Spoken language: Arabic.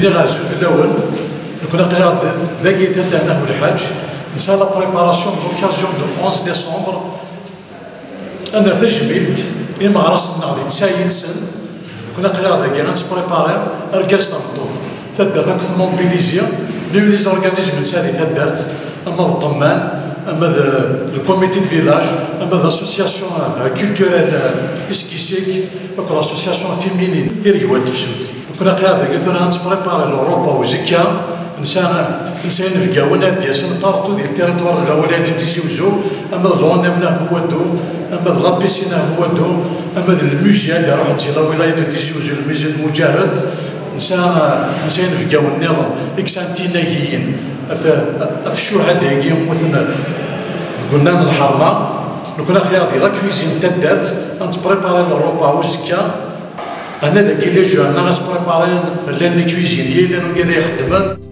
بدي غازو في الاول كنا قلنا ذاكي تدانا والحاج نسى لا بريباراسيون دوكازيون دو 11 ديسمبر انا تجميلت إما راسنا غادي تسايد سن كنا قلنا ذاكي غنتبريباري ركازنا مطوط تدارت هاك موبيليزيا لي زورغانيزم نسالي تدارت اما الطمان اما الكوميتي دو فيلاج اما لاسوسياسيون كولتوريل اسكيسيك دوك لاسوسياسيون فيمينين يريوال تفسود كنا قلنا ذاكي ثورا نتبريباري لوروبا وزكا نسان نفقا ونادياس بارتو ديال التيريتوار الولادي تيسي وزو اما لونامنا هو دو اما لابيسينا هو دو اما الموزيا اللي روح انت لا ولايه تيسي وزو الموزيا المجاهد نسان نفقا والنظام اكسانتينايين في الشهداء كي مثلا قلنا من الحرمه كنا خيار ديال لا كويزين تدارت نتبريباري لوروبا وزكا انا ذاك اللي جا انا غنتبريباري لان كويزين هي اللي كذا يخدمن